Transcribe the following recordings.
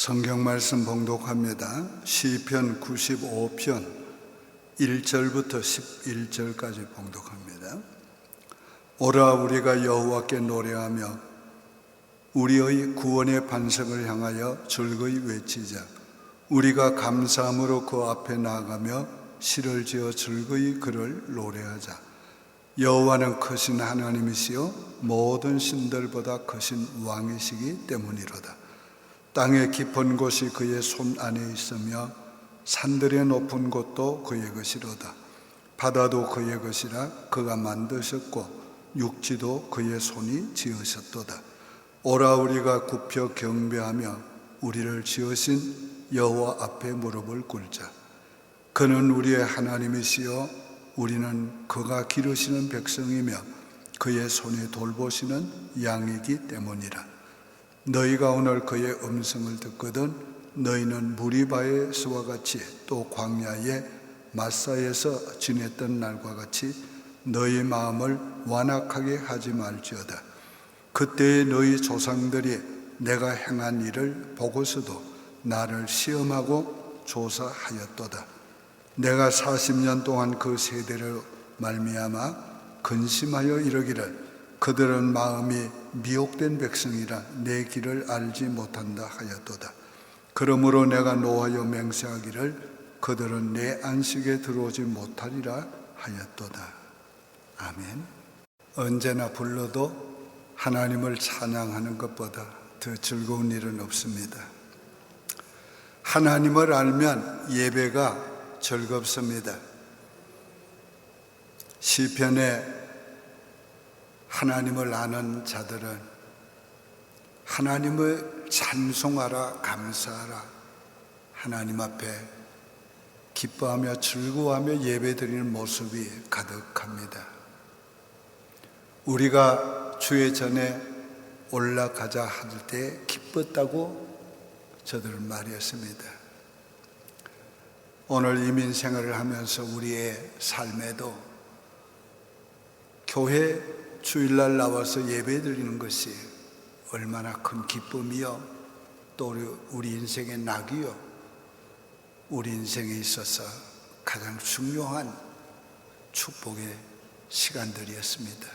성경 말씀 봉독합니다. 시편 95편 1절부터 11절까지 봉독합니다. 오라 우리가 여호와께 노래하며 우리의 구원의 반석을 향하여 즐거이 외치자. 우리가 감사함으로 그 앞에 나아가며 시를 지어 즐거이 그를 노래하자. 여호와는 크신 하나님이시요 모든 신들보다 크신 왕이시기 때문이로다. 땅의 깊은 곳이 그의 손 안에 있으며 산들의 높은 곳도 그의 것이로다. 바다도 그의 것이라 그가 만드셨고 육지도 그의 손이 지으셨도다. 오라 우리가 굽혀 경배하며 우리를 지으신 여호와 앞에 무릎을 꿇자. 그는 우리의 하나님이시요 우리는 그가 기르시는 백성이며 그의 손이 돌보시는 양이기 때문이라. 너희가 오늘 그의 음성을 듣거든 너희는 무리바에서와 같이 또 광야의 마사에서 지냈던 날과 같이 너희 마음을 완악하게 하지 말지어다. 그때의 너희 조상들이 내가 행한 일을 보고서도 나를 시험하고 조사하였도다. 내가 40년 동안 그 세대를 말미암아 근심하여 이르기를 그들은 마음이 미혹된 백성이라 내 길을 알지 못한다 하였도다. 그러므로 내가 노하여 맹세하기를 그들은 내 안식에 들어오지 못하리라 하였도다. 아멘. 언제나 불러도 하나님을 찬양하는 것보다 더 즐거운 일은 없습니다. 하나님을 알면 예배가 즐겁습니다. 시편에 하나님을 아는 자들은 하나님을 찬송하라, 감사하라, 하나님 앞에 기뻐하며 즐거워하며 예배드리는 모습이 가득합니다. 우리가 주의 전에 올라가자 할 때 기뻤다고 저들은 말했습니다. 오늘 이민 생활을 하면서 우리의 삶에도 교회 주일날 나와서 예배 드리는 것이 얼마나 큰 기쁨이요 또 우리 인생의 낙이요 우리 인생에 있어서 가장 중요한 축복의 시간들이었습니다.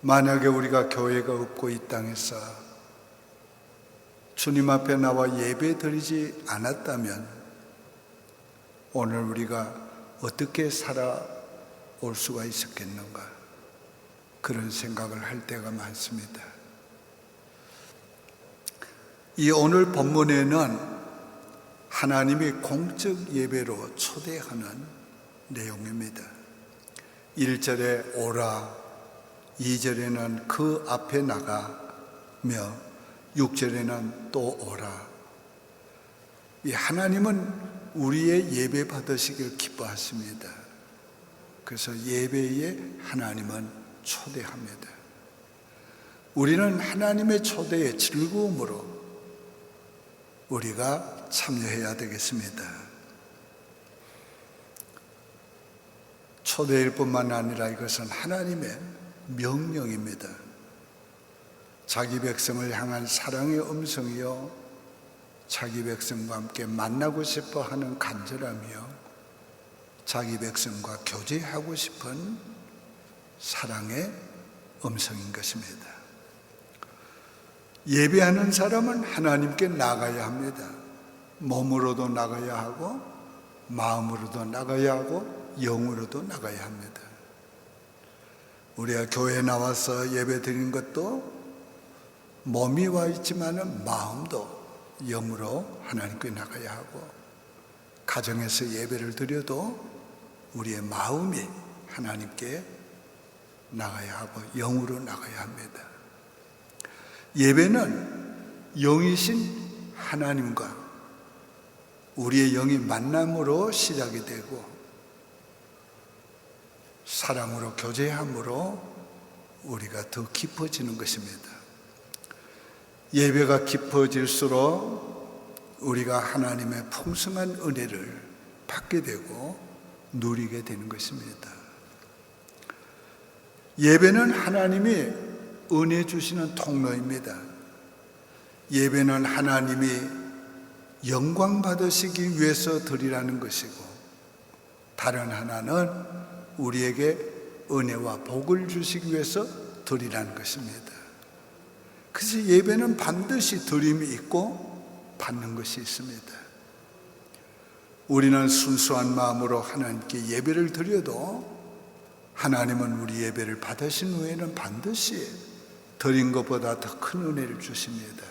만약에 우리가 교회가 없고 이 땅에서 주님 앞에 나와 예배 드리지 않았다면 오늘 우리가 어떻게 살아올 수가 있었겠는가, 그런 생각을 할 때가 많습니다. 이 오늘 본문에는 하나님이 공적 예배로 초대하는 내용입니다. 1절에 오라, 2절에는 그 앞에 나가며 6절에는 또 오라. 이 하나님은 우리의 예배 받으시길 기뻐하십니다. 그래서 예배에 하나님은 초대합니다. 우리는 하나님의 초대에 즐거움으로 우리가 참여해야 되겠습니다. 초대일 뿐만 아니라 이것은 하나님의 명령입니다. 자기 백성을 향한 사랑의 음성이요 자기 백성과 함께 만나고 싶어 하는 간절함이요 자기 백성과 교제하고 싶은 사랑의 음성인 것입니다. 예배하는 사람은 하나님께 나가야 합니다. 몸으로도 나가야 하고 마음으로도 나가야 하고 영으로도 나가야 합니다. 우리가 교회에 나와서 예배 드리는 것도 몸이 와 있지만은 마음도 영으로 하나님께 나가야 하고, 가정에서 예배를 드려도 우리의 마음이 하나님께 나가야 하고 영으로 나가야 합니다. 예배는 영이신 하나님과 우리의 영이 만남으로 시작이 되고 사랑으로 교제함으로 우리가 더 깊어지는 것입니다. 예배가 깊어질수록 우리가 하나님의 풍성한 은혜를 받게 되고 누리게 되는 것입니다. 예배는 하나님이 은혜 주시는 통로입니다. 예배는 하나님이 영광 받으시기 위해서 드리라는 것이고, 다른 하나는 우리에게 은혜와 복을 주시기 위해서 드리라는 것입니다. 그래서 예배는 반드시 드림이 있고 받는 것이 있습니다. 우리는 순수한 마음으로 하나님께 예배를 드려도 하나님은 우리 예배를 받으신 후에는 반드시 드린 것보다 더 큰 은혜를 주십니다.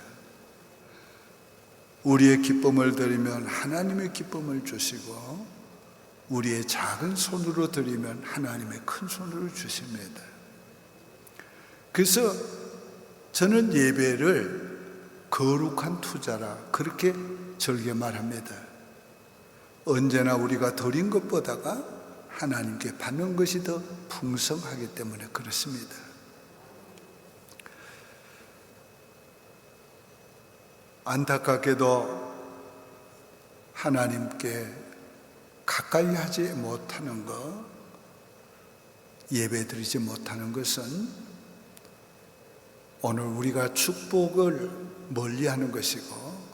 우리의 기쁨을 드리면 하나님의 기쁨을 주시고, 우리의 작은 손으로 드리면 하나님의 큰 손으로 주십니다. 그래서 저는 예배를 거룩한 투자라 그렇게 절개 말합니다. 언제나 우리가 드린 것보다가 하나님께 받는 것이 더 풍성하기 때문에 그렇습니다. 안타깝게도 하나님께 가까이 하지 못하는 것, 예배 드리지 못하는 것은 오늘 우리가 축복을 멀리하는 것이고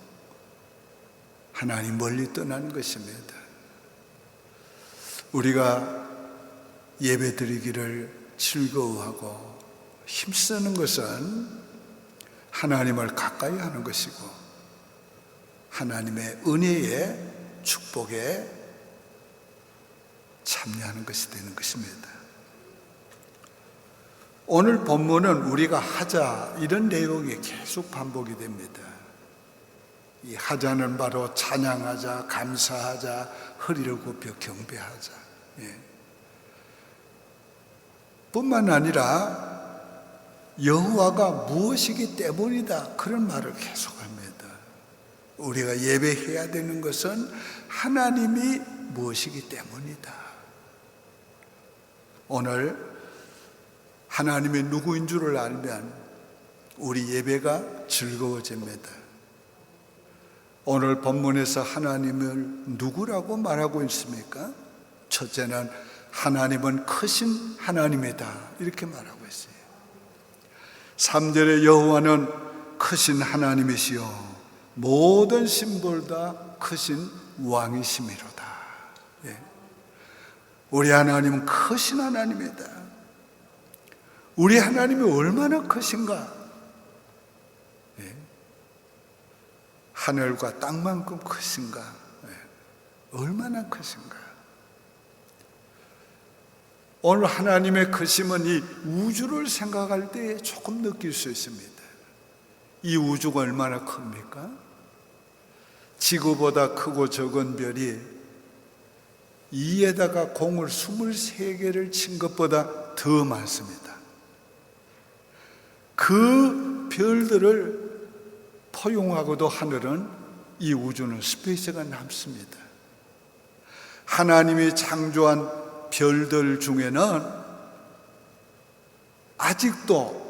하나님 멀리 떠나는 것입니다. 우리가 예배 드리기를 즐거워하고 힘쓰는 것은 하나님을 가까이 하는 것이고 하나님의 은혜의 축복에 참여하는 것이 되는 것입니다. 오늘 본문은 우리가 하자 이런 내용이 계속 반복이 됩니다. 이 하자는 바로 찬양하자, 감사하자, 허리를 굽혀 경배하자. 뿐만 아니라 여호와가 무엇이기 때문이다 그런 말을 계속합니다. 우리가 예배해야 되는 것은 하나님이 무엇이기 때문이다. 오늘 하나님이 누구인 줄을 알면 우리 예배가 즐거워집니다. 오늘 본문에서 하나님을 누구라고 말하고 있습니까? 첫째는 하나님은 크신 하나님이다 이렇게 말하고 있어요. 3절에 여호와는 크신 하나님이시요 모든 신보다 크신 왕이시미로다. 우리 하나님은 크신 하나님이다. 우리 하나님이 얼마나 크신가? 하늘과 땅만큼 크신가? 얼마나 크신가? 오늘 하나님의 크심은 이 우주를 생각할 때 조금 느낄 수 있습니다. 이 우주가 얼마나 큽니까? 지구보다 크고 적은 별이 2에다가 공을 23개를 친 것보다 더 많습니다. 그 별들을 포용하고도 하늘은 이 우주는 스페이스가 남습니다. 하나님이 창조한 별들 중에는 아직도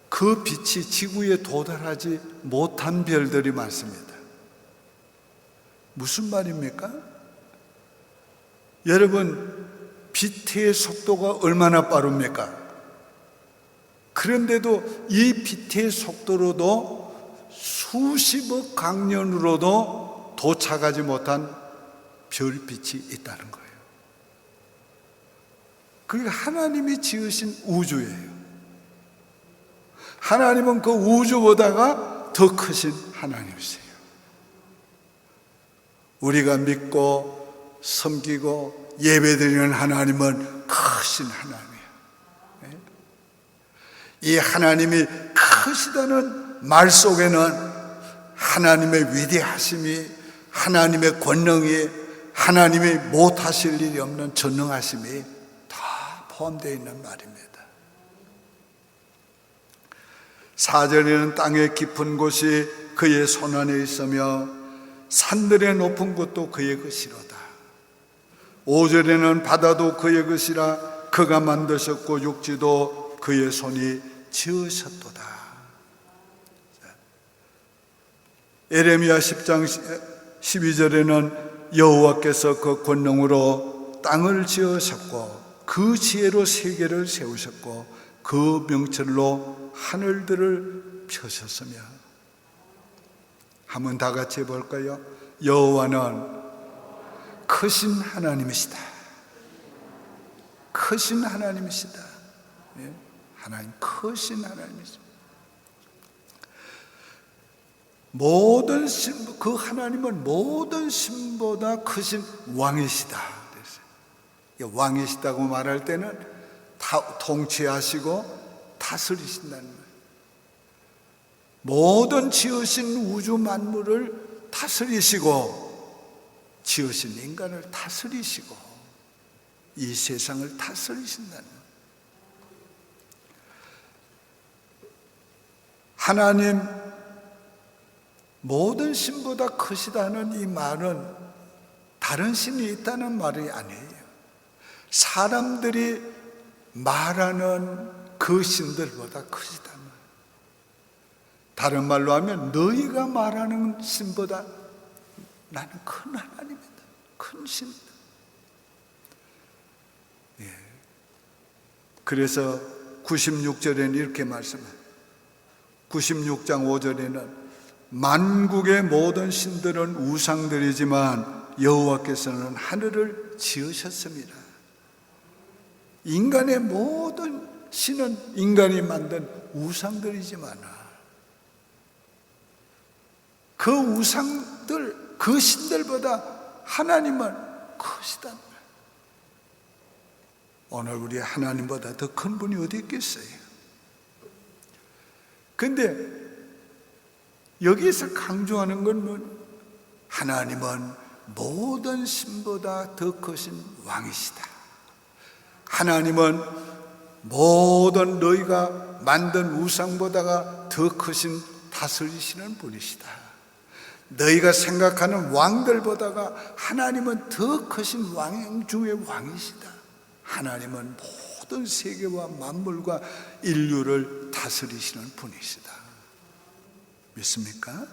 그 빛이 지구에 도달하지 못한 별들이 많습니다. 무슨 말입니까? 여러분, 빛의 속도가 얼마나 빠릅니까? 그런데도 이 빛의 속도로도 수십억 강년으로도 도착하지 못한 별빛이 있다는 거예요. 그게 하나님이 지으신 우주예요. 하나님은 그 우주보다가 더 크신 하나님이세요. 우리가 믿고 섬기고 예배드리는 하나님은 크신 하나님이에요. 이 하나님이 크시다는 말 속에는 하나님의 위대하심이, 하나님의 권능이, 하나님이 못하실 일이 없는 전능하심이 다 포함되어 있는 말입니다. 4절에는 땅의 깊은 곳이 그의 손 안에 있으며 산들의 높은 곳도 그의 것이로다. 5절에는 바다도 그의 것이라 그가 만드셨고 육지도 그의 손이 지으셨도다. 에레미야 10장 12절에는 여호와께서 그 권능으로 땅을 지으셨고 그 지혜로 세계를 세우셨고 그 명철로 하늘들을 펴셨으며 한번 다 같이 해볼까요? 여호와는 크신 하나님이시다. 크신 하나님이시다. 예? 하나님 크신 하나님이시다. 모든 신, 그 하나님은 모든 신보다 크신 왕이시다. 그랬어요. 왕이시다고 말할 때는 다 통치하시고 다스리신다는 거예요. 모든 지으신 우주 만물을 다스리시고 지으신 인간을 다스리시고 이 세상을 다스리신다는 거예요. 하나님 모든 신보다 크시다는 이 말은 다른 신이 있다는 말이 아니에요. 사람들이 말하는 그 신들보다 크시다는 말이에요. 다른 말로 하면 너희가 말하는 신보다 나는 큰 하나님이다. 큰 신이다. 예. 그래서 96절에는 이렇게 말씀해요. 96장 5절에는 만국의 모든 신들은 우상들이지만 여호와께서는 하늘을 지으셨습니다. 인간의 모든 신은 인간이 만든 우상들이지만 그 우상들, 그 신들보다 하나님은 크시단 말이에요. 오늘 우리 하나님보다 더 큰 분이 어디 있겠어요? 근데 여기서 강조하는 건 하나님은 모든 신보다 더 크신 왕이시다. 하나님은 모든 너희가 만든 우상보다가 더 크신 다스리시는 분이시다. 너희가 생각하는 왕들보다가 하나님은 더 크신 왕 중의 왕이시다. 하나님은 모든 세계와 만물과 인류를 다스리시는 분이시다. 믿습니까?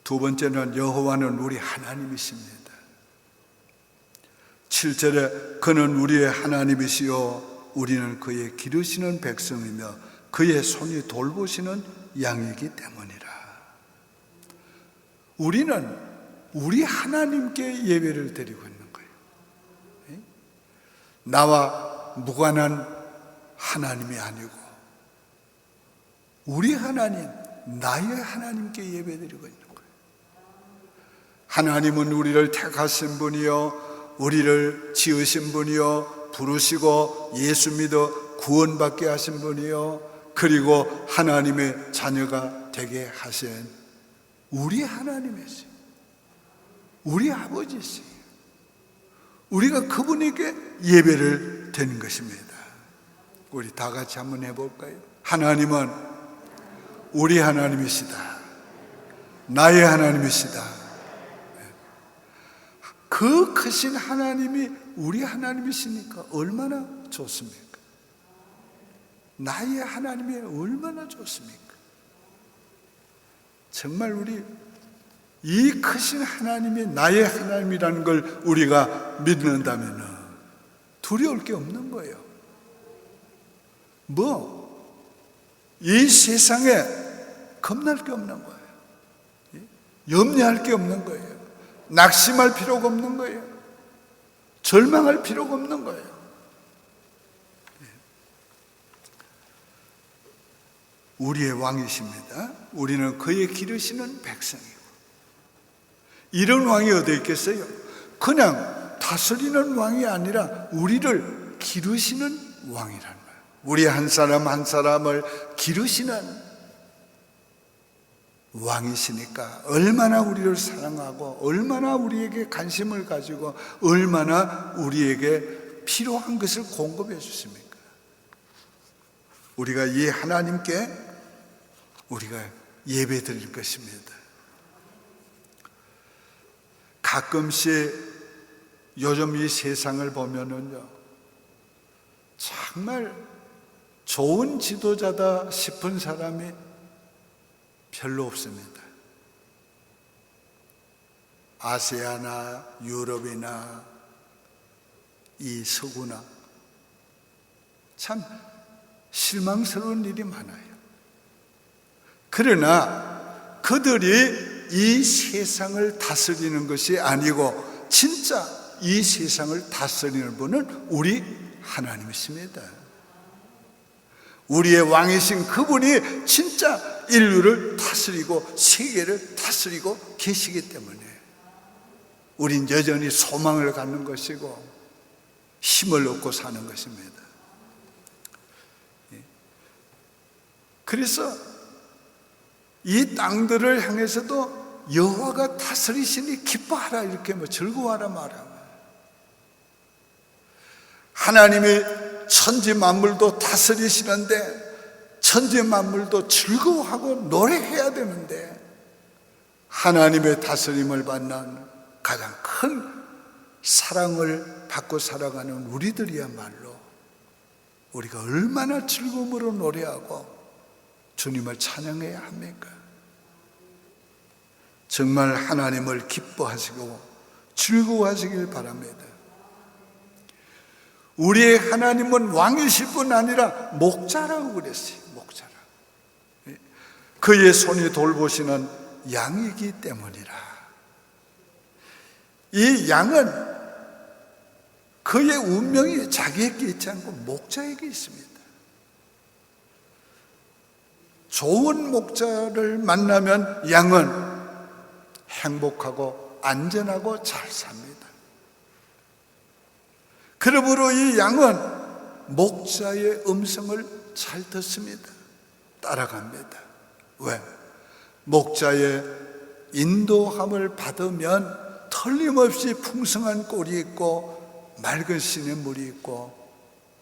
두 번째는 여호와는 우리 하나님이십니다. 7절에 그는 우리의 하나님이시요 우리는 그의 기르시는 백성이며 그의 손이 돌보시는 양이기 때문이라. 우리는 우리 하나님께 예배를 드리고 있는 거예요. 나와 무관한 하나님이 아니고 우리 하나님, 나의 하나님께 예배드리고 있는 거예요. 하나님은 우리를 택하신 분이요 우리를 지으신 분이요 부르시고 예수 믿어 구원받게 하신 분이요 그리고 하나님의 자녀가 되게 하신 우리 하나님이세요. 우리 아버지세요. 우리가 그분에게 예배를 드리는 것입니다. 우리 다 같이 한번 해볼까요? 하나님은 우리 하나님이시다. 나의 하나님이시다. 그 크신 하나님이 우리 하나님이시니까 얼마나 좋습니까? 나의 하나님이 얼마나 좋습니까? 정말 우리 이 크신 하나님이 나의 하나님이라는 걸 우리가 믿는다면 두려울 게 없는 거예요. 이 세상에 겁날 게 없는 거예요. 염려할 게 없는 거예요. 낙심할 필요가 없는 거예요. 절망할 필요가 없는 거예요. 우리의 왕이십니다. 우리는 그의 기르시는 백성이고 이런 왕이 어디 있겠어요? 그냥 다스리는 왕이 아니라 우리를 기르시는 왕이라는 거예요. 우리 한 사람 한 사람을 기르시는 왕이시니까 얼마나 우리를 사랑하고 얼마나 우리에게 관심을 가지고 얼마나 우리에게 필요한 것을 공급해 주십니까? 우리가 이 하나님께 우리가 예배 드릴 것입니다. 가끔씩 요즘 이 세상을 보면은요, 정말 좋은 지도자다 싶은 사람이 별로 없습니다. 아시아나 유럽이나 이 서구나 참 실망스러운 일이 많아요. 그러나 그들이 이 세상을 다스리는 것이 아니고 진짜 이 세상을 다스리는 분은 우리 하나님이십니다. 우리의 왕이신 그분이 진짜 인류를 다스리고 세계를 다스리고 계시기 때문에 우린 여전히 소망을 갖는 것이고 힘을 얻고 사는 것입니다. 그래서 이 땅들을 향해서도 여호와가 다스리시니 기뻐하라, 이렇게 즐거워하라 말하면, 하나님이 천지 만물도 다스리시는데 천지 만물도 즐거워하고 노래해야 되는데, 하나님의 다스림을 받는 가장 큰 사랑을 받고 살아가는 우리들이야말로 우리가 얼마나 즐거움으로 노래하고 주님을 찬양해야 합니까? 정말 하나님을 기뻐하시고 즐거워하시길 바랍니다. 우리의 하나님은 왕이실 뿐 아니라 목자라고 그랬어요. 목자라. 그의 손이 돌보시는 양이기 때문이라. 이 양은 그의 운명이 자기에게 있지 않고 목자에게 있습니다. 좋은 목자를 만나면 양은 행복하고 안전하고 잘 삽니다. 그러므로 이 양은 목자의 음성을 잘 듣습니다. 따라갑니다. 왜? 목자의 인도함을 받으면 틀림없이 풍성한 꼴이 있고 맑은 시냇물이 있고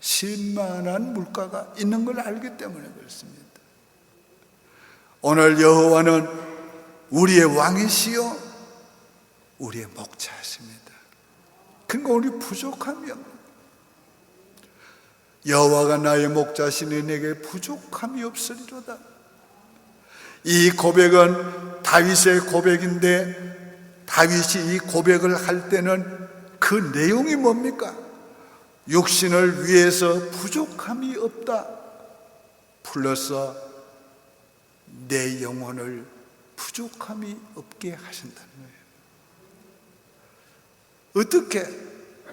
쉴만한 물가가 있는 걸 알기 때문에 그렇습니다. 오늘 여호와는 우리의 왕이시요 우리의 목자이십니다. 그러니까 우리 부족함이 없는, 여호와가 나의 목자시니 내게 부족함이 없으리로다. 이 고백은 다윗의 고백인데, 다윗이 이 고백을 할 때는 그 내용이 뭡니까? 육신을 위해서 부족함이 없다 플러스 내 영혼을 부족함이 없게 하신다는 거예요. 어떻게?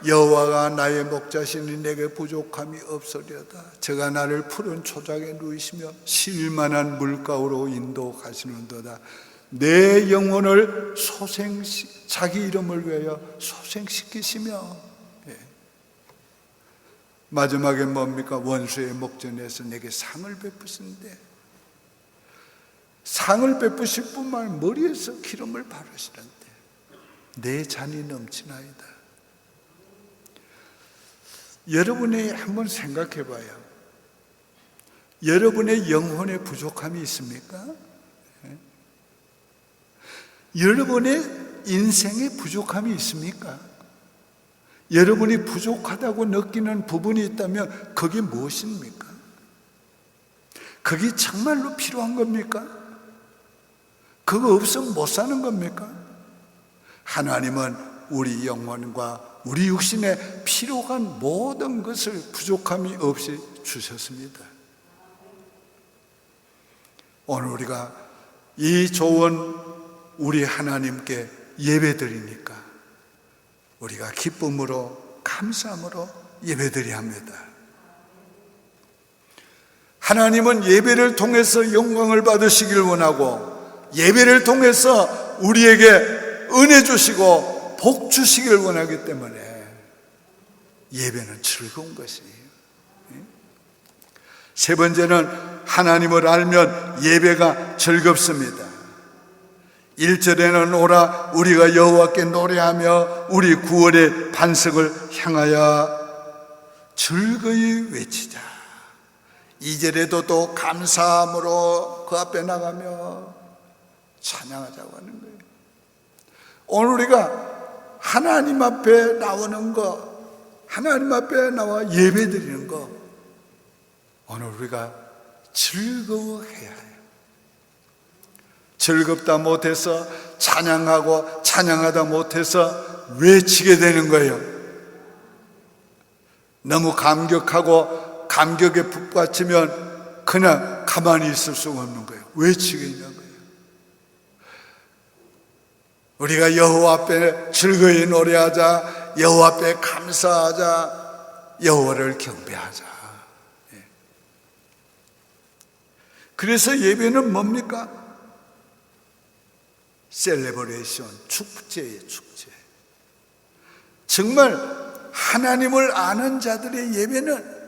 여호와가 나의 목자시니 내게 부족함이 없으려다. 저가 나를 푸른 초장에 누이시며 쉴만한 물가로 인도하시는도다. 내 영혼을 자기 이름을 위하여 소생시키시며, 마지막에 뭡니까? 원수의 목전에서 내게 상을 베푸신데, 상을 베푸실 뿐만 아니라 머리에서 기름을 바르시는데 내 잔이 넘치나이다. 여러분이 한번 생각해 봐요. 여러분의 영혼에 부족함이 있습니까? 여러분의 인생에 부족함이 있습니까? 여러분이 부족하다고 느끼는 부분이 있다면 그게 무엇입니까? 그게 정말로 필요한 겁니까? 그거 없으면 못 사는 겁니까? 하나님은 우리 영혼과 우리 육신에 필요한 모든 것을 부족함이 없이 주셨습니다. 오늘 우리가 이 좋은 우리 하나님께 예배드리니까 우리가 기쁨으로 감사함으로 예배드려야 합니다. 하나님은 예배를 통해서 영광을 받으시길 원하고 예배를 통해서 우리에게 은혜 주시고 복 주시길 원하기 때문에 예배는 즐거운 것이에요. 세 번째는 하나님을 알면 예배가 즐겁습니다. 1절에는 오라 우리가 여호와께 노래하며 우리 구원의 반석을 향하여 즐거이 외치자. 2절에도 또 감사함으로 그 앞에 나가며 찬양하자고 하는 거예요. 오늘 우리가 하나님 앞에 나오는 거, 하나님 앞에 나와 예배드리는 거, 오늘 우리가 즐거워해야 해요. 즐겁다 못해서 찬양하고 찬양하다 못해서 외치게 되는 거예요. 너무 감격하고 감격에 북받치면 그냥 가만히 있을 수가 없는 거예요. 외치겠냐는 거예요. 우리가 여호와 앞에 즐거이 노래하자, 여호와 앞에 감사하자, 여호와를 경배하자. 그래서 예배는 뭡니까? 셀레브레이션, 축제예요, 축제. 정말 하나님을 아는 자들의 예배는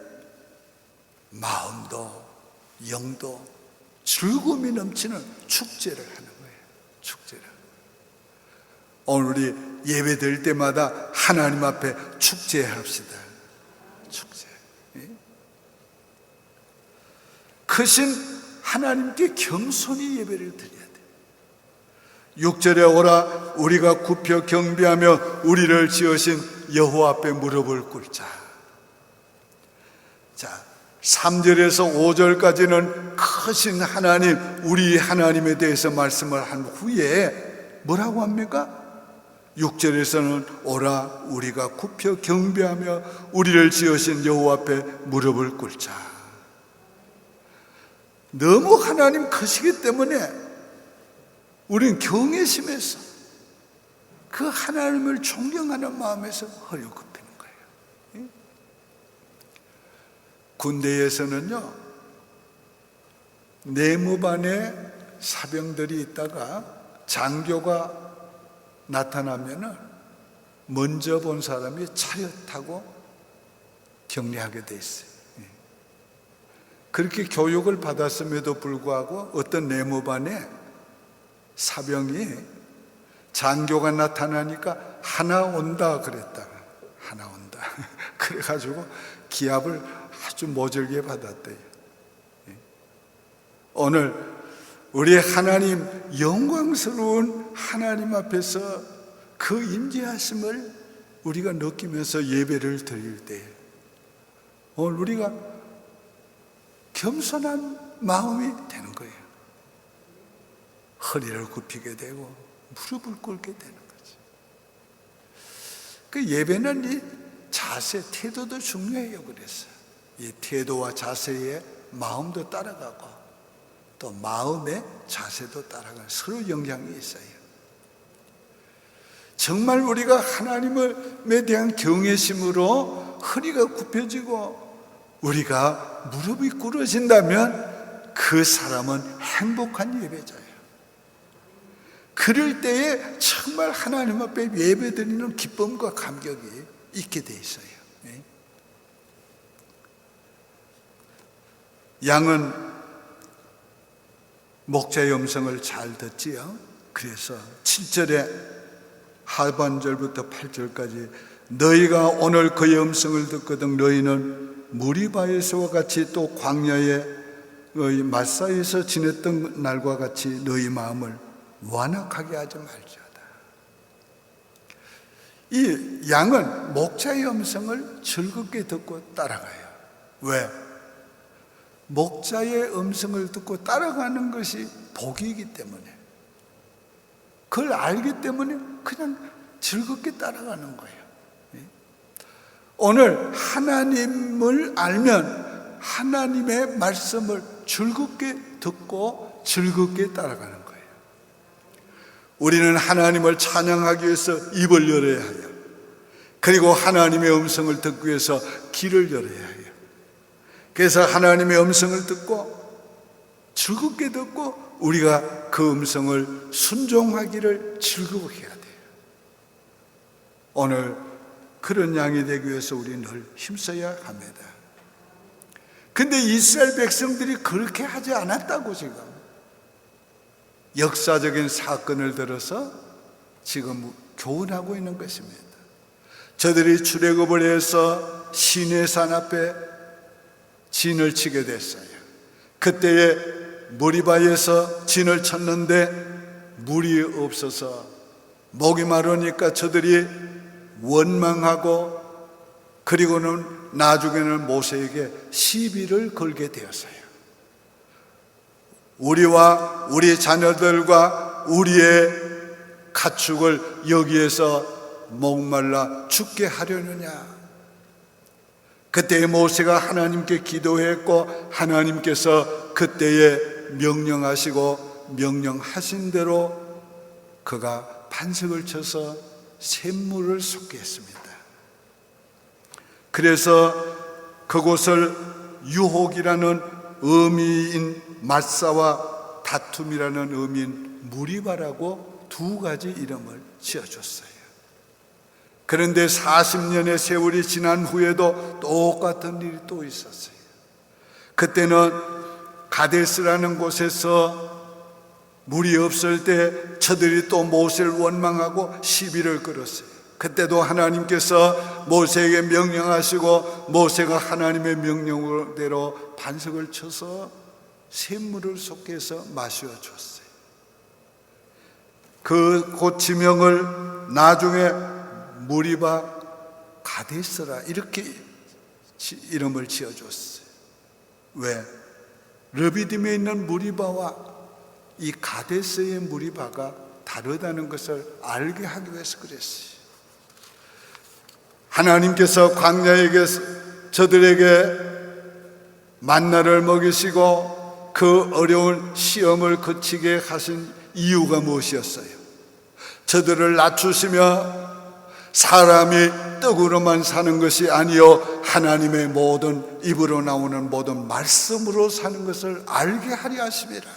마음도 영도 즐거움이 넘치는 축제를 하는 거예요. 축제를. 오늘 우리 예배 드릴 때마다 하나님 앞에 축제합시다. 축제. 크신 하나님께 겸손히 예배를 드려야 돼요. 6절에 오라 우리가 굽혀 경배하며 우리를 지으신 여호와 앞에 무릎을 꿇자. 자, 3절에서 5절까지는 크신 하나님, 우리 하나님에 대해서 말씀을 한 후에 뭐라고 합니까? 6절에서는 오라 우리가 굽혀 경배하며 우리를 지으신 여호와 앞에 무릎을 꿇자. 너무 하나님 크시기 때문에 우리는 경외심에서 그 하나님을 존경하는 마음에서 허리 굽히는 거예요. 군대에서는요, 내무반에 사병들이 있다가 장교가 나타나면은 먼저 본 사람이 차려 타고 격리하게 돼 있어요. 그렇게 교육을 받았음에도 불구하고 어떤 내무반에 사병이 장교가 나타나니까 하나 온다 그랬다가 하나 온다 그래가지고 기합을 아주 모질게 받았대요. 오늘 우리 하나님, 영광스러운 하나님 앞에서 그 임재하심을 우리가 느끼면서 예배를 드릴 때 오늘 우리가 겸손한 마음이 되는 거예요. 허리를 굽히게 되고 무릎을 꿇게 되는 거죠. 그 예배는 이 자세, 태도도 중요해요. 그래서 이 태도와 자세에 마음도 따라가고 또 마음의 자세도 따라가는 서로 영향이 있어요. 정말 우리가 하나님에 대한 경외심으로 허리가 굽혀지고 우리가 무릎이 꿇어진다면 그 사람은 행복한 예배자예요. 그럴 때에 정말 하나님 앞에 예배드리는 기쁨과 감격이 있게 돼 있어요. 양은 목자의 음성을 잘 듣지요. 그래서 7절에 하반절부터 8절까지 너희가 오늘 그의 음성을 듣거든 너희는 무리바에서와 같이 또 광야의 마사에서 지냈던 날과 같이 너희 마음을 완악하게 하지 말지어다. 이 양은 목자의 음성을 즐겁게 듣고 따라가요. 왜? 목자의 음성을 듣고 따라가는 것이 복이기 때문에, 그걸 알기 때문에 그냥 즐겁게 따라가는 거예요. 오늘 하나님을 알면 하나님의 말씀을 즐겁게 듣고 즐겁게 따라가는 거예요. 우리는 하나님을 찬양하기 위해서 입을 열어야 해요. 그리고 하나님의 음성을 듣기 위해서 귀를 열어야 해요. 그래서 하나님의 음성을 듣고 즐겁게 듣고 우리가 그 음성을 순종하기를 즐거워해야 돼요. 오늘 그런 양이 되기 위해서 우리는 늘 힘써야 합니다. 근데 이스라엘 백성들이 그렇게 하지 않았다고 지금 역사적인 사건을 들어서 지금 교훈하고 있는 것입니다. 저들이 출애굽을 해서 시내산 앞에 진을 치게 됐어요. 그때에 무리바에서 진을 쳤는데 물이 없어서 목이 마르니까 저들이 원망하고 그리고는 나중에는 모세에게 시비를 걸게 되었어요. 우리와 우리 자녀들과 우리의 가축을 여기에서 목말라 죽게 하려느냐. 그때에 모세가 하나님께 기도했고 하나님께서 그때에 명령하시고 명령하신 대로 그가 반석을 쳐서 샘물을 솟게 했습니다. 그래서 그곳을 유혹이라는 의미인 맞사와 다툼이라는 의미인 무리바라고 두 가지 이름을 지어줬어요. 그런데 40년의 세월이 지난 후에도 똑같은 일이 또 있었어요. 그때는 가데스라는 곳에서 물이 없을 때 저들이 또 모세를 원망하고 시비를 걸었어요. 그때도 하나님께서 모세에게 명령하시고 모세가 하나님의 명령대로 반석을 쳐서 샘물을 쏟게 해서 마셔 줬어요. 그 지명을 나중에 무리바 가데스라 이렇게 이름을 지어줬어요. 왜? 르비딤에 있는 무리바와 이 가데스의 무리바가 다르다는 것을 알게 하기 위해서 그랬어요. 하나님께서 광야에게 저들에게 만나를 먹이시고 그 어려운 시험을 거치게 하신 이유가 무엇이었어요? 저들을 낮추시며 사람이 떡으로만 사는 것이 아니요 하나님의 모든 입으로 나오는 모든 말씀으로 사는 것을 알게 하려 하심이라.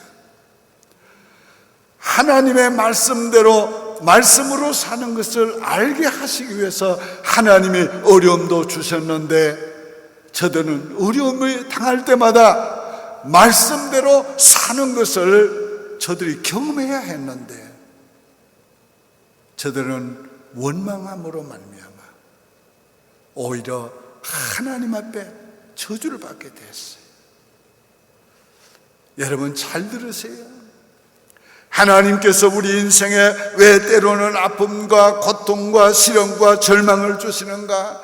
하나님의 말씀으로 사는 것을 알게 하시기 위해서 하나님이 어려움도 주셨는데 저들은 어려움을 당할 때마다 말씀대로 사는 것을 저들이 경험해야 했는데 저들은 원망함으로 말미암아 오히려 하나님 앞에 저주를 받게 됐어요. 여러분 잘 들으세요. 하나님께서 우리 인생에 왜 때로는 아픔과 고통과 시련과 절망을 주시는가?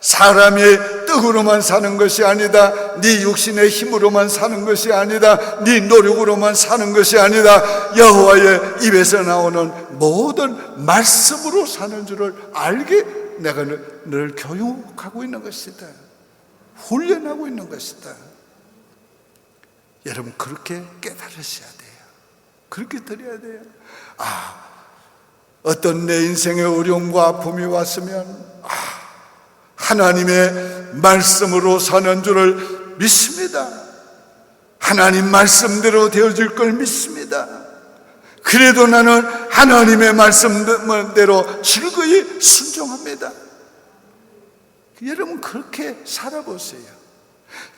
사람이 떡으로만 사는 것이 아니다. 네 육신의 힘으로만 사는 것이 아니다. 네 노력으로만 사는 것이 아니다. 여호와의 입에서 나오는 모든 말씀으로 사는 줄을 알게 내가 늘 교육하고 있는 것이다. 훈련하고 있는 것이다. 여러분 그렇게 깨달으셔야 돼요. 그렇게 드려야 돼요. 어떤 내 인생의 어려움과 아픔이 왔으면 하나님의 말씀으로 사는 줄을 믿습니다. 하나님 말씀대로 되어질 걸 믿습니다. 그래도 나는 하나님의 말씀대로 즐거이 순종합니다. 여러분 그렇게 살아보세요.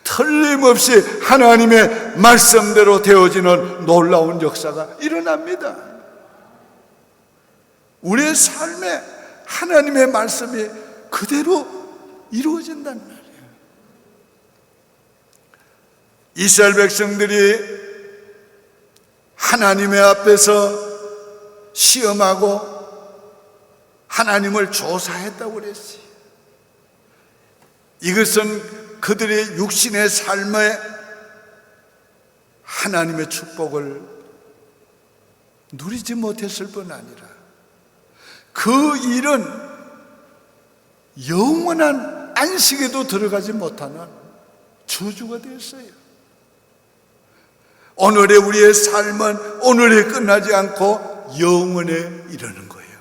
틀림없이 하나님의 말씀대로 되어지는 놀라운 역사가 일어납니다. 우리의 삶에 하나님의 말씀이 그대로 이루어진단 말이에요. 이스라엘 백성들이 하나님의 앞에서 시험하고 하나님을 조사했다고 그랬어요. 이것은 그들의 육신의 삶에 하나님의 축복을 누리지 못했을 뿐 아니라 그 일은 영원한 안식에도 들어가지 못하는 저주가 되었어요. 오늘의 우리의 삶은 오늘에 끝나지 않고 영원에 이르는 거예요.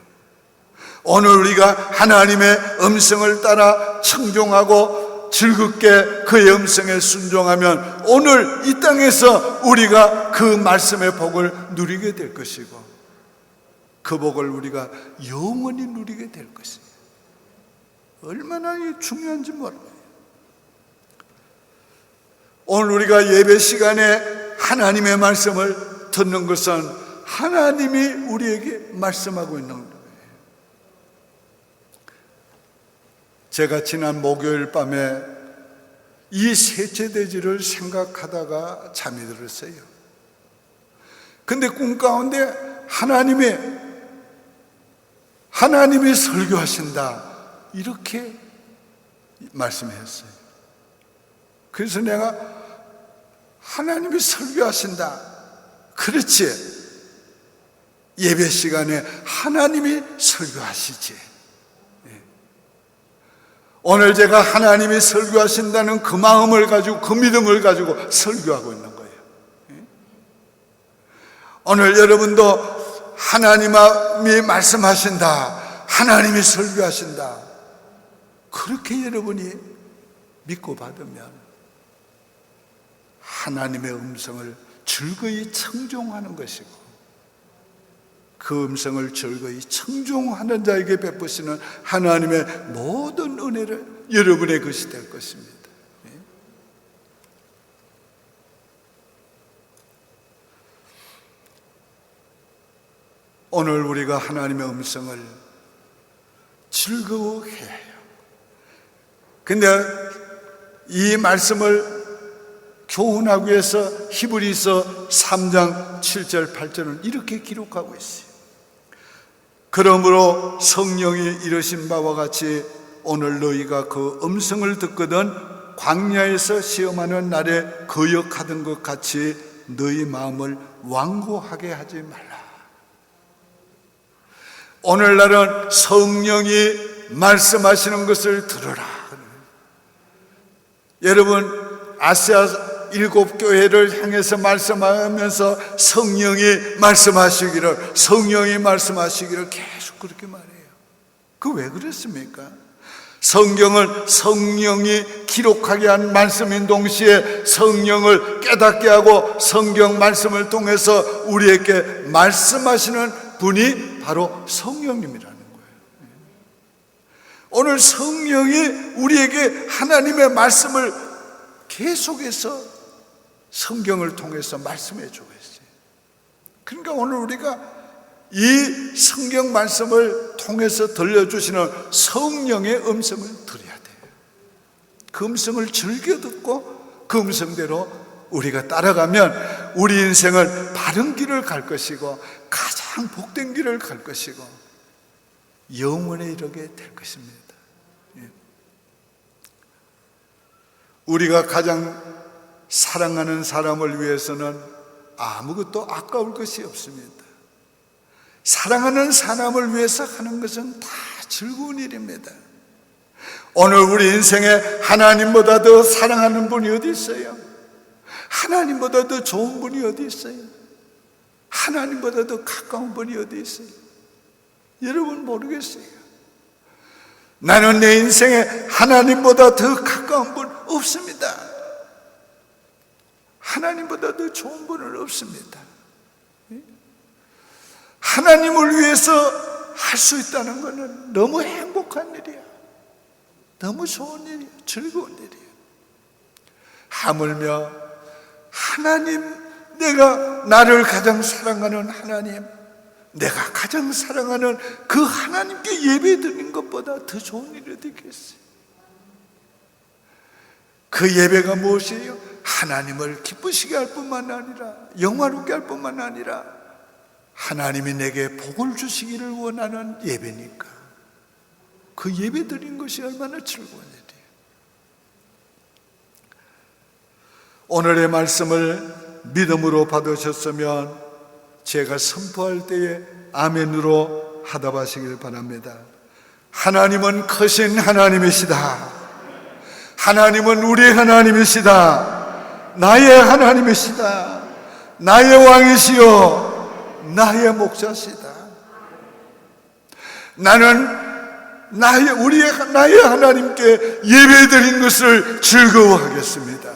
오늘 우리가 하나님의 음성을 따라 청종하고 즐겁게 그의 음성에 순종하면 오늘 이 땅에서 우리가 그 말씀의 복을 누리게 될 것이고 그 복을 우리가 영원히 누리게 될 것이에요. 얼마나 중요한지 몰라요. 오늘 우리가 예배 시간에 하나님의 말씀을 듣는 것은 하나님이 우리에게 말씀하고 있는 거예요. 제가 지난 목요일 밤에 이 세체대지를 생각하다가 잠이 들었어요. 근데 꿈 가운데 하나님이 설교하신다 이렇게 말씀했어요. 그래서 내가 하나님이 설교하신다. 그렇지. 예배 시간에 하나님이 설교하시지. 오늘 제가 하나님이 설교하신다는 그 마음을 가지고, 그 믿음을 가지고 설교하고 있는 거예요. 오늘 여러분도 하나님이 말씀하신다, 하나님이 설교하신다, 그렇게 여러분이 믿고 받으면 하나님의 음성을 즐거이 청종하는 것이고, 그 음성을 즐거이 청종하는 자에게 베푸시는 하나님의 모든 은혜를 여러분의 것이 될 것입니다. 오늘 우리가 하나님의 음성을 즐거워해야 해요. 근데 이 말씀을 교훈하기 위해서 히브리서 3장 7절 8절은 이렇게 기록하고 있어요. 그러므로 성령이 이르신 바와 같이 오늘 너희가 그 음성을 듣거든 광야에서 시험하는 날에 거역하던 것 같이 너희 마음을 완고하게 하지 말라. 오늘날은 성령이 말씀하시는 것을 들으라. 여러분, 아시아 7교회를 향해서 말씀하면서 성령이 말씀하시기를 계속 그렇게 말해요. 그 왜 그랬습니까? 성경은 성령이 기록하게 한 말씀인 동시에 성령을 깨닫게 하고 성경 말씀을 통해서 우리에게 말씀하시는 분이 바로 성령님이라는 거예요. 오늘 성령이 우리에게 하나님의 말씀을 계속해서 성경을 통해서 말씀해 주고 있어요. 그러니까 오늘 우리가 이 성경 말씀을 통해서 들려주시는 성령의 음성을 들어야 돼요. 그 음성을 즐겨 듣고 그 음성대로 우리가 따라가면 우리 인생은 바른 길을 갈 것이고 가장 복된 길을 갈 것이고 영원에 이르게 될 것입니다. 우리가 가장 사랑하는 사람을 위해서는 아무것도 아까울 것이 없습니다. 사랑하는 사람을 위해서 하는 것은 다 즐거운 일입니다. 오늘 우리 인생에 하나님보다 더 사랑하는 분이 어디 있어요? 하나님보다 더 좋은 분이 어디 있어요? 하나님보다 더 가까운 분이 어디 있어요? 여러분 모르겠어요. 나는 내 인생에 하나님보다 더 가까운 분 없습니다. 하나님보다 더 좋은 분은 없습니다. 하나님을 위해서 할 수 있다는 것은 너무 행복한 일이야. 너무 좋은 일이야. 즐거운 일이야. 하물며 하나님, 내가 나를 가장 사랑하는 하나님, 내가 가장 사랑하는 그 하나님께 예배 드리는 것보다 더 좋은 일이 어디 있겠어요? 그 예배가 무엇이에요? 하나님을 기쁘시게 할 뿐만 아니라, 영화롭게 할 뿐만 아니라 하나님이 내게 복을 주시기를 원하는 예배니까 그 예배 드린 것이 얼마나 즐거운 일이에요. 오늘의 말씀을 믿음으로 받으셨으면 제가 선포할 때에 아멘으로 하답하시길 바랍니다. 하나님은 크신 하나님이시다. 하나님은 우리의 하나님이시다. 나의 하나님이시다. 나의 왕이시요 나의 목자시다. 나는 나의 하나님께 예배드린 것을 즐거워하겠습니다.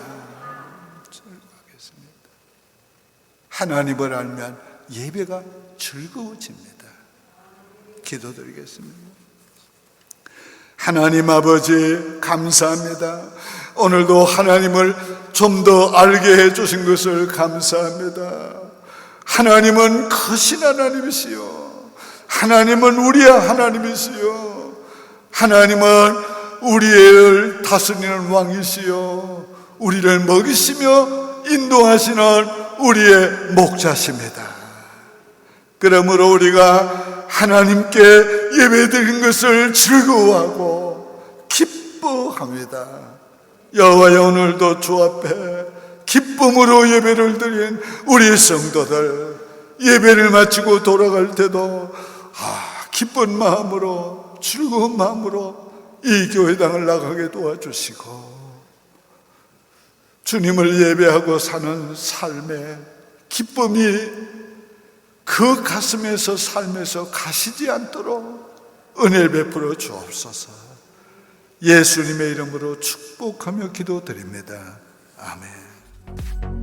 하나님을 알면 예배가 즐거워집니다. 기도드리겠습니다. 하나님 아버지, 감사합니다. 오늘도 하나님을 좀 더 알게 해주신 것을 감사합니다. 하나님은 크신 하나님이시요, 하나님은 우리의 하나님이시요, 하나님은 우리를 다스리는 왕이시요, 우리를 먹이시며 인도하시는 우리의 목자십니다. 그러므로 우리가 하나님께 예배드린 것을 즐거워하고 기뻐합니다. 여호와여, 오늘도 주 앞에 기쁨으로 예배를 드린 우리 성도들, 예배를 마치고 돌아갈 때도 기쁜 마음으로, 즐거운 마음으로 이 교회당을 나가게 도와주시고 주님을 예배하고 사는 삶의 기쁨이 그 가슴에서 삶에서 가시지 않도록 은혜를 베풀어 주옵소서. 예수님의 이름으로 축복하며 기도드립니다. 아멘.